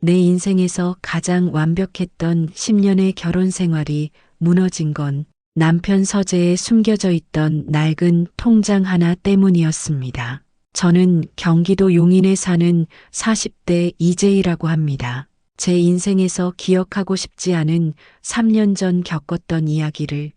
내 인생에서 가장 완벽했던 10년의 결혼 생활이 무너진 건 남편 서재에 숨겨져 있던 낡은 통장 하나 때문이었습니다. 저는 경기도 용인에 사는 40대 이재희라고 합니다. 제 인생에서 기억하고 싶지 않은 3년 전 겪었던 이야기를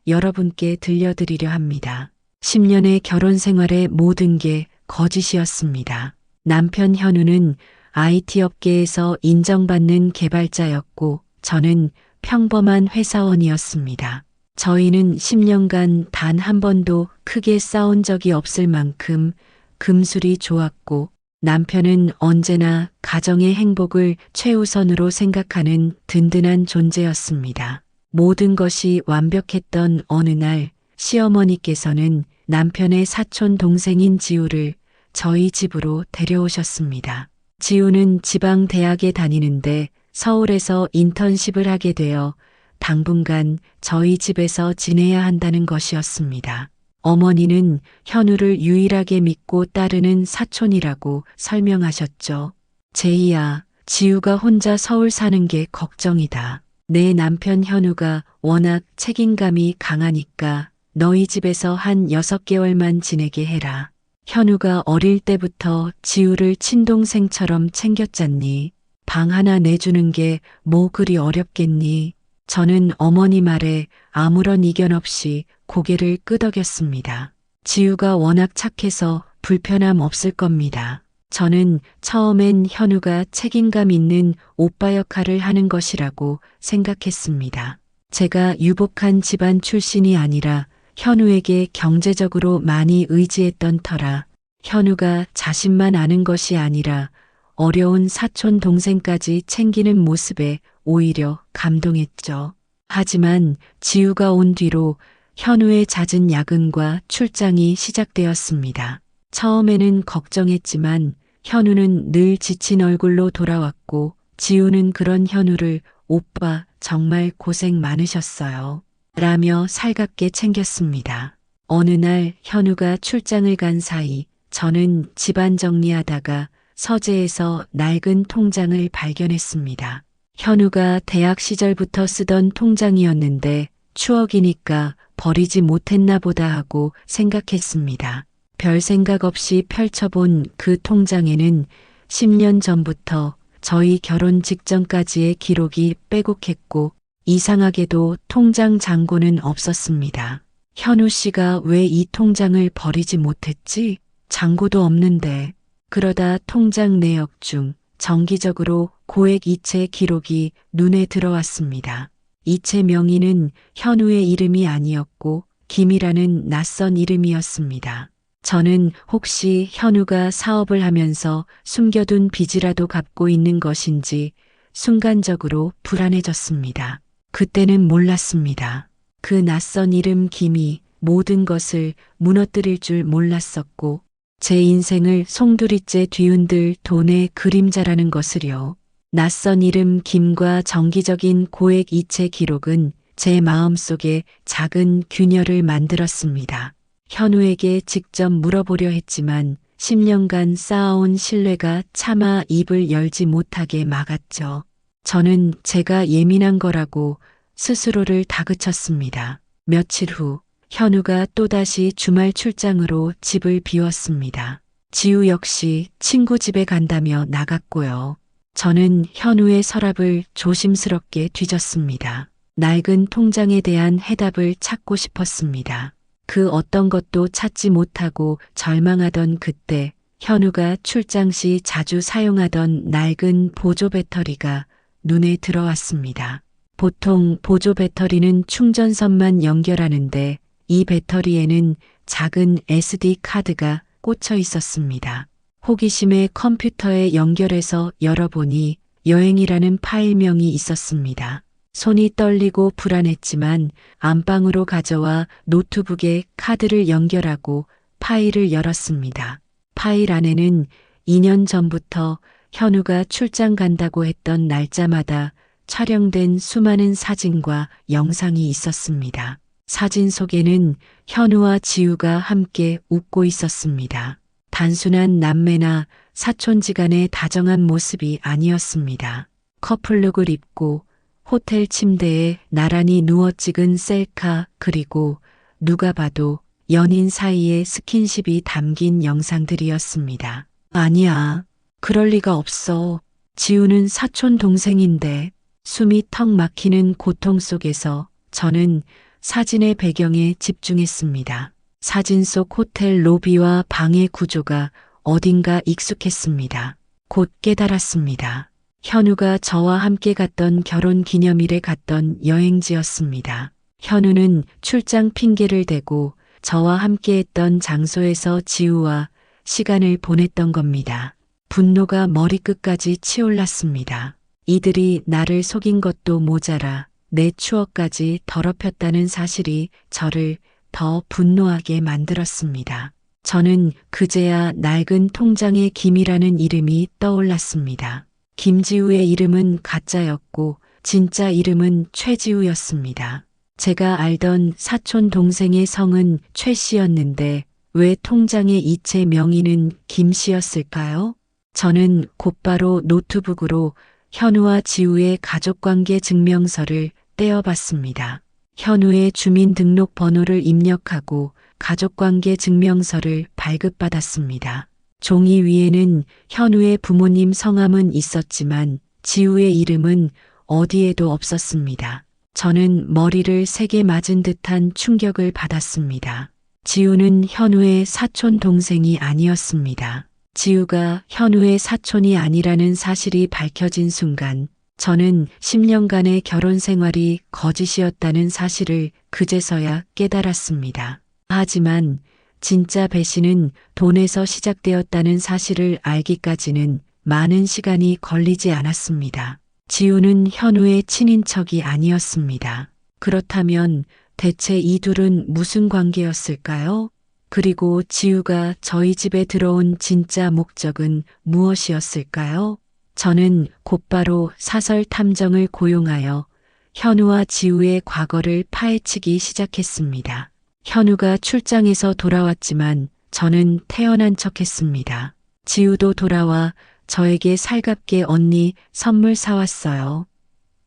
여러분께 들려드리려 합니다. 10년의 결혼 생활의 모든 게 거짓이었습니다. 남편 현우는 IT 업계에서 인정받는 개발자였고 저는 평범한 회사원이었습니다. 저희는 10년간 단 한 번도 크게 싸운 적이 없을 만큼 금술이 좋았고 남편은 언제나 가정의 행복을 최우선으로 생각하는 든든한 존재였습니다. 모든 것이 완벽했던 어느 날 시어머니께서는 남편의 사촌 동생인 지우를 저희 집으로 데려오셨습니다. 지우는 지방 대학에 다니는데 서울에서 인턴십을 하게 되어 당분간 저희 집에서 지내야 한다는 것이었습니다. 어머니는 현우를 유일하게 믿고 따르는 사촌이라고 설명하셨죠. 제이야, 지우가 혼자 서울 사는 게 걱정이다. 내 남편 현우가 워낙 책임감이 강하니까 너희 집에서 한 6개월만 지내게 해라. 현우가 어릴 때부터 지우를 친동생처럼 챙겼잖니. 방 하나 내주는 게 뭐 그리 어렵겠니? 저는 어머니 말에 아무런 이견 없이 고개를 끄덕였습니다. 지우가 워낙 착해서 불편함 없을 겁니다. 저는 처음엔 현우가 책임감 있는 오빠 역할을 하는 것이라고 생각했습니다. 제가 유복한 집안 출신이 아니라 현우에게 경제적으로 많이 의지했던 터라 현우가 자신만 아는 것이 아니라 어려운 사촌 동생까지 챙기는 모습에 오히려 감동했죠. 하지만 지우가 온 뒤로 현우의 잦은 야근과 출장이 시작되었습니다. 처음에는 걱정했지만 현우는 늘 지친 얼굴로 돌아왔고 지우는 그런 현우를 오빠 정말 고생 많으셨어요. 라며 살갑게 챙겼습니다. 어느 날 현우가 출장을 간 사이 저는 집안 정리하다가 서재에서 낡은 통장을 발견했습니다. 현우가 대학 시절부터 쓰던 통장이었는데 추억이니까 버리지 못했나 보다 하고 생각했습니다. 별 생각 없이 펼쳐본 그 통장에는 10년 전부터 저희 결혼 직전까지의 기록이 빼곡했고 이상하게도 통장 잔고는 없었습니다. 현우 씨가 왜 이 통장을 버리지 못했지? 잔고도 없는데. 그러다 통장 내역 중 정기적으로 고액 이체 기록이 눈에 들어왔습니다. 이체 명의는 현우의 이름이 아니었고 김이라는 낯선 이름이었습니다. 저는 혹시 현우가 사업을 하면서 숨겨둔 빚이라도 갚고 있는 것인지 순간적으로 불안해졌습니다. 그때는 몰랐습니다. 그 낯선 이름 김이 모든 것을 무너뜨릴 줄 몰랐었고 제 인생을 송두리째 뒤흔들 돈의 그림자라는 것을요. 낯선 이름 김과 정기적인 고액 이체 기록은 제 마음속에 작은 균열을 만들었습니다. 현우에게 직접 물어보려 했지만 10년간 쌓아온 신뢰가 차마 입을 열지 못하게 막았죠. 저는 제가 예민한 거라고 스스로를 다그쳤습니다. 며칠 후 현우가 또다시 주말 출장으로 집을 비웠습니다. 지우 역시 친구 집에 간다며 나갔고요. 저는 현우의 서랍을 조심스럽게 뒤졌습니다. 낡은 통장에 대한 해답을 찾고 싶었습니다. 그 어떤 것도 찾지 못하고 절망하던 그때 현우가 출장 시 자주 사용하던 낡은 보조 배터리가 눈에 들어왔습니다. 보통 보조 배터리는 충전선만 연결하는데 이 배터리에는 작은 SD 카드가 꽂혀 있었습니다. 호기심에 컴퓨터에 연결해서 열어보니 여행이라는 파일명이 있었습니다. 손이 떨리고 불안했지만 안방으로 가져와 노트북에 카드를 연결하고 파일을 열었습니다. 파일 안에는 2년 전부터 현우가 출장 간다고 했던 날짜마다 촬영된 수많은 사진과 영상이 있었습니다. 사진 속에는 현우와 지우가 함께 웃고 있었습니다. 단순한 남매나 사촌지간의 다정한 모습이 아니었습니다. 커플룩을 입고 호텔 침대에 나란히 누워 찍은 셀카, 그리고 누가 봐도 연인 사이의 스킨십이 담긴 영상들이었습니다. 아니야. 그럴 리가 없어. 지우는 사촌 동생인데. 숨이 턱 막히는 고통 속에서 저는 사진의 배경에 집중했습니다. 사진 속 호텔 로비와 방의 구조가 어딘가 익숙했습니다. 곧 깨달았습니다. 현우가 저와 함께 갔던 결혼 기념일에 갔던 여행지였습니다. 현우는 출장 핑계를 대고 저와 함께했던 장소에서 지우와 시간을 보냈던 겁니다. 분노가 머리끝까지 치올랐습니다. 이들이 나를 속인 것도 모자라 내 추억까지 더럽혔다는 사실이 저를 더 분노하게 만들었습니다. 저는 그제야 낡은 통장의 김이라는 이름이 떠올랐습니다. 김지우의 이름은 가짜였고 진짜 이름은 최지우였습니다. 제가 알던 사촌 동생의 성은 최 씨였는데 왜 통장의 이체 명의는 김 씨였을까요? 저는 곧바로 노트북으로 현우와 지우의 가족관계 증명서를 떼어봤습니다. 현우의 주민등록번호를 입력하고 가족관계 증명서를 발급받았습니다. 종이 위에는 현우의 부모님 성함은 있었지만 지우의 이름은 어디에도 없었습니다. 저는 머리를 세게 맞은 듯한 충격을 받았습니다. 지우는 현우의 사촌 동생이 아니었습니다. 지우가 현우의 사촌이 아니라는 사실이 밝혀진 순간 저는 10년간의 결혼 생활이 거짓이었다는 사실을 그제서야 깨달았습니다. 하지만 진짜 배신은 돈에서 시작되었다는 사실을 알기까지는 많은 시간이 걸리지 않았습니다. 지우는 현우의 친인척이 아니었습니다. 그렇다면 대체 이 둘은 무슨 관계였을까요? 그리고 지우가 저희 집에 들어온 진짜 목적은 무엇이었을까요? 저는 곧바로 사설 탐정을 고용하여 현우와 지우의 과거를 파헤치기 시작했습니다. 현우가 출장에서 돌아왔지만 저는 태어난 척했습니다. 지우도 돌아와 저에게 살갑게 언니 선물 사왔어요.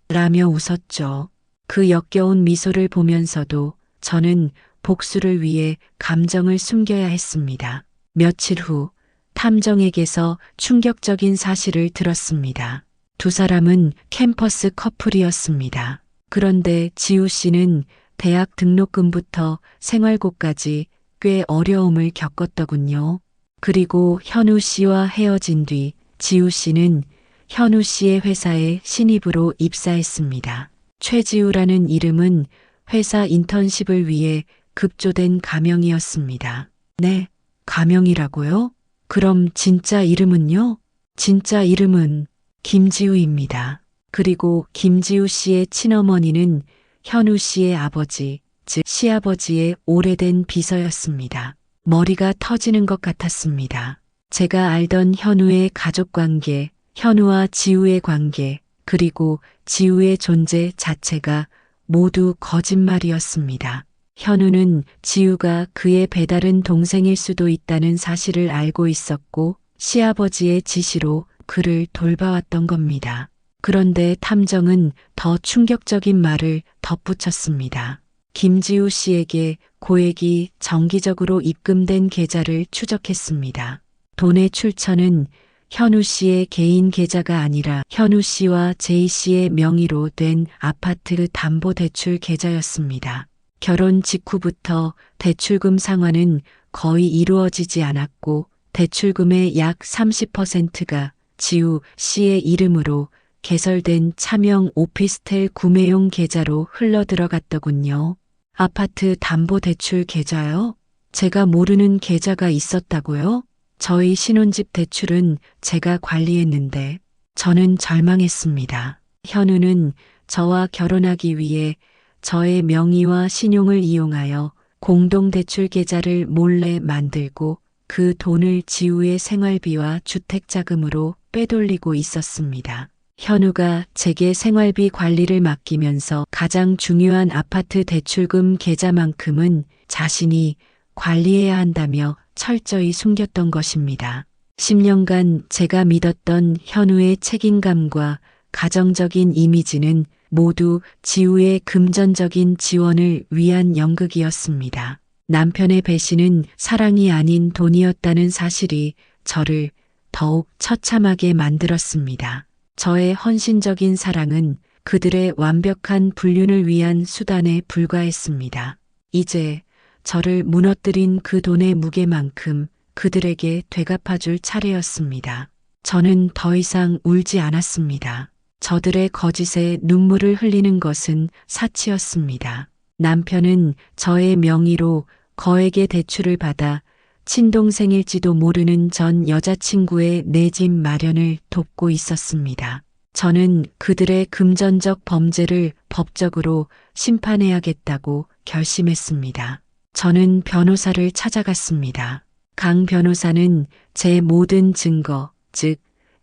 라며 웃었죠. 그 역겨운 미소를 보면서도 저는 복수를 위해 감정을 숨겨야 했습니다. 며칠 후 탐정에게서 충격적인 사실을 들었습니다. 두 사람은 캠퍼스 커플이었습니다. 그런데 지우 씨는 대학 등록금부터 생활고까지 꽤 어려움을 겪었더군요. 그리고 현우 씨와 헤어진 뒤 지우 씨는 현우 씨의 회사에 신입으로 입사했습니다. 최지우라는 이름은 회사 인턴십을 위해 급조된 가명이었습니다. 네, 가명이라고요? 그럼 진짜 이름은요? 진짜 이름은 김지우입니다. 그리고 김지우 씨의 친어머니는 현우 씨의 아버지, 즉 시아버지의 오래된 비서였습니다. 머리가 터지는 것 같았습니다. 제가 알던 현우의 가족관계, 현우와 지우의 관계, 그리고 지우의 존재 자체가 모두 거짓말이었습니다. 현우는 지우가 그의 배다른 동생일 수도 있다는 사실을 알고 있었고 시아버지의 지시로 그를 돌봐왔던 겁니다. 그런데 탐정은 더 충격적인 말을 덧붙였습니다. 김지우 씨에게 고액이 정기적으로 입금된 계좌를 추적했습니다. 돈의 출처는 현우 씨의 개인 계좌가 아니라 현우 씨와 제이 씨의 명의로 된 아파트 담보대출 계좌였습니다. 결혼 직후부터 대출금 상환은 거의 이루어지지 않았고 대출금의 약 30%가 지우 씨의 이름으로 개설된 차명 오피스텔 구매용 계좌로 흘러들어갔더군요. 아파트 담보대출 계좌요? 제가 모르는 계좌가 있었다고요? 저희 신혼집 대출은 제가 관리했는데 저는 절망했습니다. 현우는 저와 결혼하기 위해 저의 명의와 신용을 이용하여 공동대출 계좌를 몰래 만들고 그 돈을 지우의 생활비와 주택자금으로 빼돌리고 있었습니다. 현우가 제게 생활비 관리를 맡기면서 가장 중요한 아파트 대출금 계좌만큼은 자신이 관리해야 한다며 철저히 숨겼던 것입니다. 10년간 제가 믿었던 현우의 책임감과 가정적인 이미지는 모두 지우의 금전적인 지원을 위한 연극이었습니다. 남편의 배신은 사랑이 아닌 돈이었다는 사실이 저를 더욱 처참하게 만들었습니다. 저의 헌신적인 사랑은 그들의 완벽한 불륜을 위한 수단에 불과했습니다. 이제 저를 무너뜨린 그 돈의 무게만큼 그들에게 되갚아줄 차례였습니다. 저는 더 이상 울지 않았습니다. 저들의 거짓에 눈물을 흘리는 것은 사치였습니다. 남편은 저의 명의로 거액의 대출을 받아 친동생일지도 모르는 전 여자친구의 내 집 마련을 돕고 있었습니다. 저는 그들의 금전적 범죄를 법적으로 심판해야겠다고 결심했습니다. 저는 변호사를 찾아갔습니다. 강 변호사는 제 모든 증거, 즉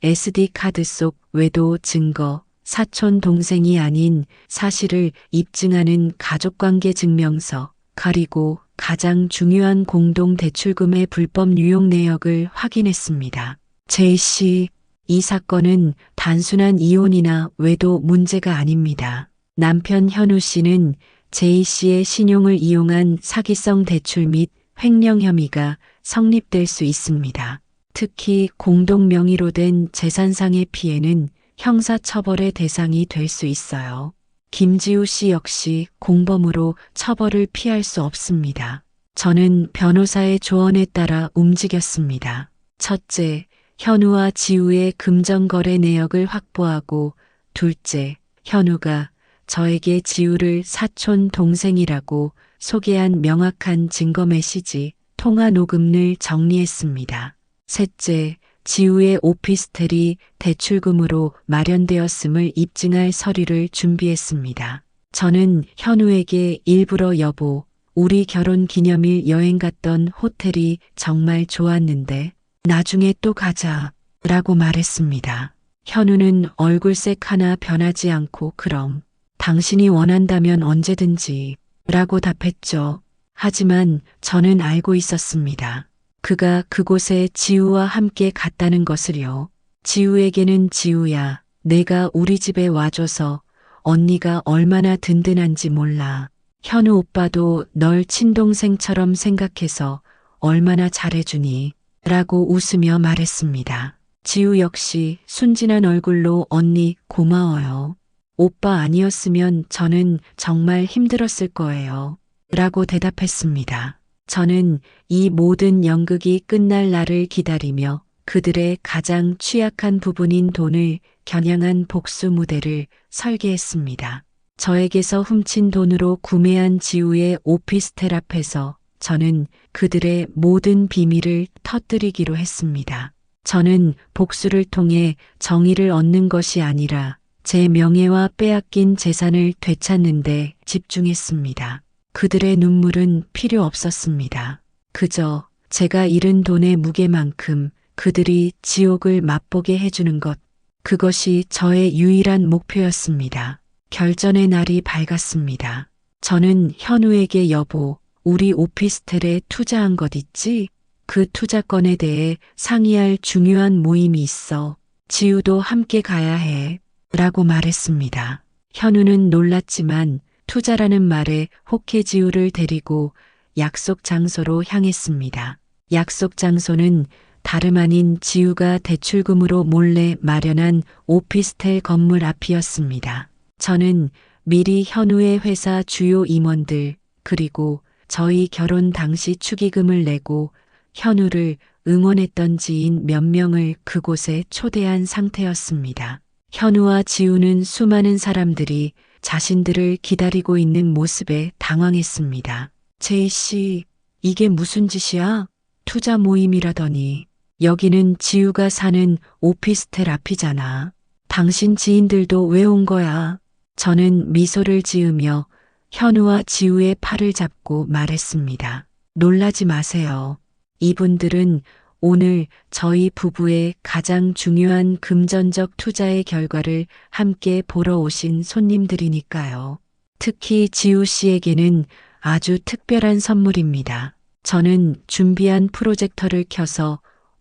SD카드 속 외도 증거, 사촌 동생이 아닌 사실을 입증하는 가족관계 증명서, 그리고 가장 중요한 공동대출금의 불법 유용 내역을 확인했습니다. 제이 씨, 이 사건은 단순한 이혼이나 외도 문제가 아닙니다. 남편 현우 씨는 제이 씨의 신용을 이용한 사기성 대출 및 횡령 혐의가 성립될 수 있습니다. 특히 공동 명의로 된 재산상의 피해는 형사처벌의 대상이 될 수 있어요. 김지우 씨 역시 공범으로 처벌을 피할 수 없습니다. 저는 변호사의 조언에 따라 움직였습니다. 첫째, 현우와 지우의 금전거래 내역을 확보하고, 둘째, 현우가 저에게 지우를 사촌 동생이라고 소개한 명확한 증거 메시지, 통화 녹음을 정리했습니다. 셋째, 지우의 오피스텔이 대출금으로 마련되었음을 입증할 서류를 준비했습니다. 저는 현우에게 일부러 여보, 우리 결혼 기념일 여행 갔던 호텔이 정말 좋았는데 나중에 또 가자 라고 말했습니다. 현우는 얼굴색 하나 변하지 않고 그럼 당신이 원한다면 언제든지 라고 답했죠. 하지만 저는 알고 있었습니다. 그가 그곳에 지우와 함께 갔다는 것을요. 지우에게는 지우야, 내가 우리 집에 와줘서 언니가 얼마나 든든한지 몰라. 현우 오빠도 널 친동생처럼 생각해서 얼마나 잘해주니? 라고 웃으며 말했습니다. 지우 역시 순진한 얼굴로 언니 고마워요. 오빠 아니었으면 저는 정말 힘들었을 거예요. 라고 대답했습니다. 저는 이 모든 연극이 끝날 날을 기다리며 그들의 가장 취약한 부분인 돈을 겨냥한 복수 무대를 설계했습니다. 저에게서 훔친 돈으로 구매한 지우의 오피스텔 앞에서 저는 그들의 모든 비밀을 터뜨리기로 했습니다. 저는 복수를 통해 정의를 얻는 것이 아니라 제 명예와 빼앗긴 재산을 되찾는 데 집중했습니다. 그들의 눈물은 필요 없었습니다. 그저 제가 잃은 돈의 무게만큼 그들이 지옥을 맛보게 해주는 것, 그것이 저의 유일한 목표였습니다. 결전의 날이 밝았습니다. 저는 현우에게 여보, 우리 오피스텔에 투자한 것 있지? 그 투자건에 대해 상의할 중요한 모임이 있어. 지우도 함께 가야 해. 라고 말했습니다. 현우는 놀랐지만 투자라는 말에 혹해 지우를 데리고 약속 장소로 향했습니다. 약속 장소는 다름 아닌 지우가 대출금으로 몰래 마련한 오피스텔 건물 앞이었습니다. 저는 미리 현우의 회사 주요 임원들 그리고 저희 결혼 당시 축의금을 내고 현우를 응원했던 지인 몇 명을 그곳에 초대한 상태였습니다. 현우와 지우는 수많은 사람들이 자신들을 기다리고 있는 모습에 당황했습니다. 제이 씨, 이게 무슨 짓이야? 투자 모임이라더니 여기는 지우가 사는 오피스텔 앞이잖아. 당신 지인들도 왜 온 거야? 저는 미소를 지으며 현우와 지우의 팔을 잡고 말했습니다. 놀라지 마세요. 이분들은 오늘 저희 부부의 가장 중요한 금전적 투자의 결과를 함께 보러 오신 손님들이니까요. 특히 지우 씨에게는 아주 특별한 선물입니다. 저는 준비한 프로젝터를 켜서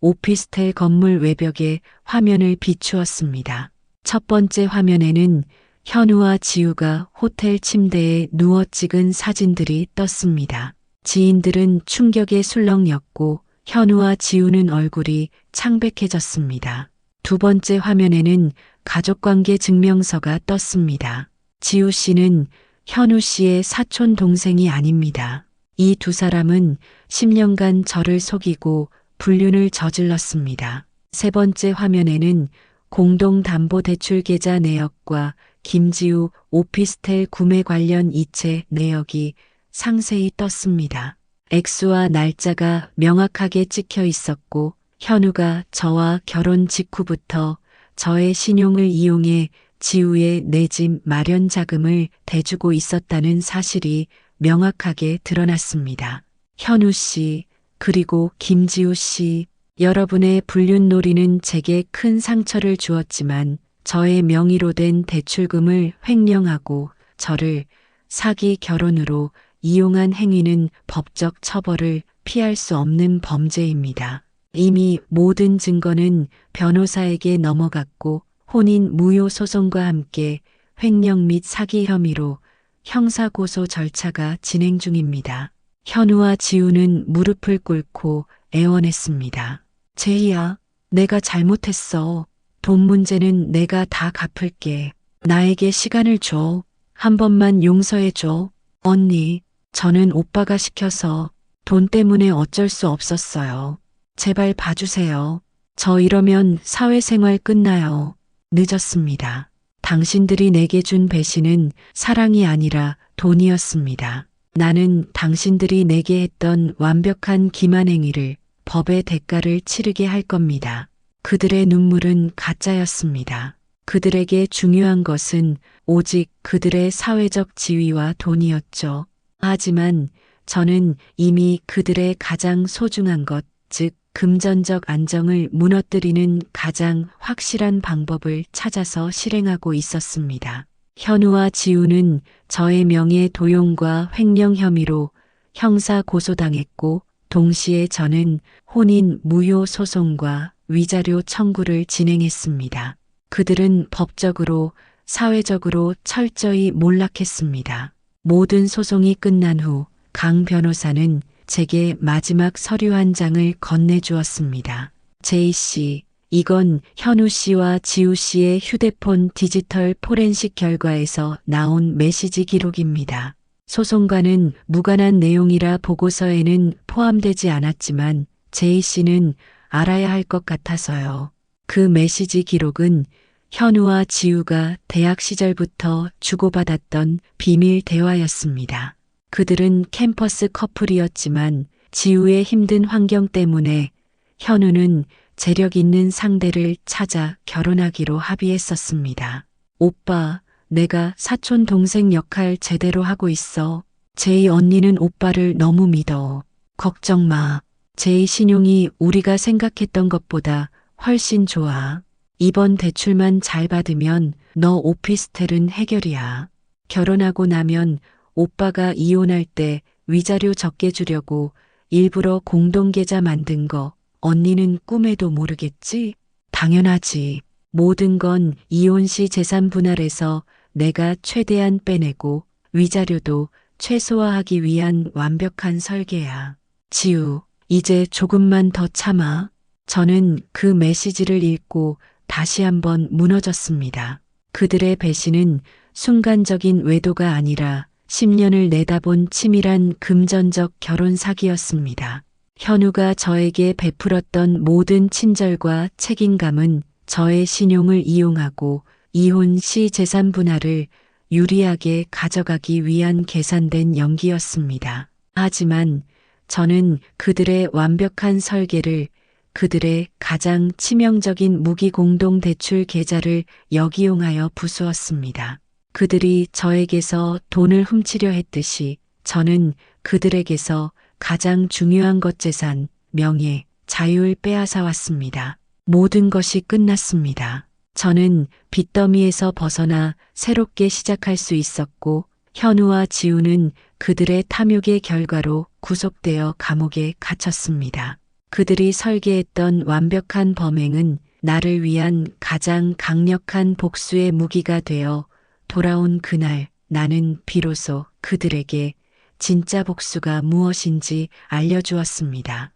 오피스텔 건물 외벽에 화면을 비추었습니다. 첫 번째 화면에는 현우와 지우가 호텔 침대에 누워 찍은 사진들이 떴습니다. 지인들은 충격에 술렁였고 현우와 지우는 얼굴이 창백해졌습니다. 두 번째 화면에는 가족관계 증명서가 떴습니다. 지우 씨는 현우 씨의 사촌 동생이 아닙니다. 이 두 사람은 10년간 저를 속이고 불륜을 저질렀습니다. 세 번째 화면에는 공동담보대출 계좌 내역과 김지우 오피스텔 구매 관련 이체 내역이 상세히 떴습니다. 액수와 날짜가 명확하게 찍혀 있었고 현우가 저와 결혼 직후부터 저의 신용을 이용해 지우의 내 집 마련 자금을 대주고 있었다는 사실이 명확하게 드러났습니다. 현우 씨, 그리고 김지우 씨, 여러분의 불륜 놀이는 제게 큰 상처를 주었지만 저의 명의로 된 대출금을 횡령하고 저를 사기 결혼으로 이용한 행위는 법적 처벌을 피할 수 없는 범죄입니다. 이미 모든 증거는 변호사에게 넘어갔고 혼인 무효 소송과 함께 횡령 및 사기 혐의로 형사고소 절차가 진행 중입니다. 현우와 지우는 무릎을 꿇고 애원했습니다. 제이야, 내가 잘못했어. 돈 문제는 내가 다 갚을게. 나에게 시간을 줘. 한 번만 용서해줘. 언니, 저는 오빠가 시켜서 돈 때문에 어쩔 수 없었어요. 제발 봐주세요. 저 이러면 사회생활 끝나요. 늦었습니다. 당신들이 내게 준 배신은 사랑이 아니라 돈이었습니다. 나는 당신들이 내게 했던 완벽한 기만행위를 법의 대가를 치르게 할 겁니다. 그들의 눈물은 가짜였습니다. 그들에게 중요한 것은 오직 그들의 사회적 지위와 돈이었죠. 하지만 저는 이미 그들의 가장 소중한 것, 즉 금전적 안정을 무너뜨리는 가장 확실한 방법을 찾아서 실행하고 있었습니다. 현우와 지우는 저의 명예 도용과 횡령 혐의로 형사 고소당했고 동시에 저는 혼인 무효 소송과 위자료 청구를 진행했습니다. 그들은 법적으로 사회적으로 철저히 몰락했습니다. 모든 소송이 끝난 후 강 변호사는 제게 마지막 서류 한 장을 건네주었습니다. 제이 씨, 이건 현우 씨와 지우 씨의 휴대폰 디지털 포렌식 결과에서 나온 메시지 기록입니다. 소송과는 무관한 내용이라 보고서에는 포함되지 않았지만 제이 씨는 알아야 할 것 같아서요. 그 메시지 기록은 현우와 지우가 대학 시절부터 주고받았던 비밀 대화였습니다. 그들은 캠퍼스 커플이었지만 지우의 힘든 환경 때문에 현우는 재력 있는 상대를 찾아 결혼하기로 합의했었습니다. 오빠, 내가 사촌 동생 역할 제대로 하고 있어. 제이 언니는 오빠를 너무 믿어. 걱정 마. 제이 신용이 우리가 생각했던 것보다 훨씬 좋아. 이번 대출만 잘 받으면 너 오피스텔은 해결이야. 결혼하고 나면 오빠가 이혼할 때 위자료 적게 주려고 일부러 공동계좌 만든 거 언니는 꿈에도 모르겠지? 당연하지. 모든 건 이혼 시 재산 분할해서 내가 최대한 빼내고 위자료도 최소화하기 위한 완벽한 설계야. 지우, 이제 조금만 더 참아. 저는 그 메시지를 읽고 다시 한번 무너졌습니다. 그들의 배신은 순간적인 외도가 아니라 10년을 내다본 치밀한 금전적 결혼 사기였습니다. 현우가 저에게 베풀었던 모든 친절과 책임감은 저의 신용을 이용하고 이혼 시 재산 분할을 유리하게 가져가기 위한 계산된 연기였습니다. 하지만 저는 그들의 완벽한 설계를 그들의 가장 치명적인 무기 공동 대출 계좌를 역이용하여 부수었습니다. 그들이 저에게서 돈을 훔치려 했듯이 저는 그들에게서 가장 중요한 것 재산, 명예, 자유를 빼앗아 왔습니다. 모든 것이 끝났습니다. 저는 빚더미에서 벗어나 새롭게 시작할 수 있었고 현우와 지우는 그들의 탐욕의 결과로 구속되어 감옥에 갇혔습니다. 그들이 설계했던 완벽한 범행은 나를 위한 가장 강력한 복수의 무기가 되어 돌아온 그날 나는 비로소 그들에게 진짜 복수가 무엇인지 알려주었습니다.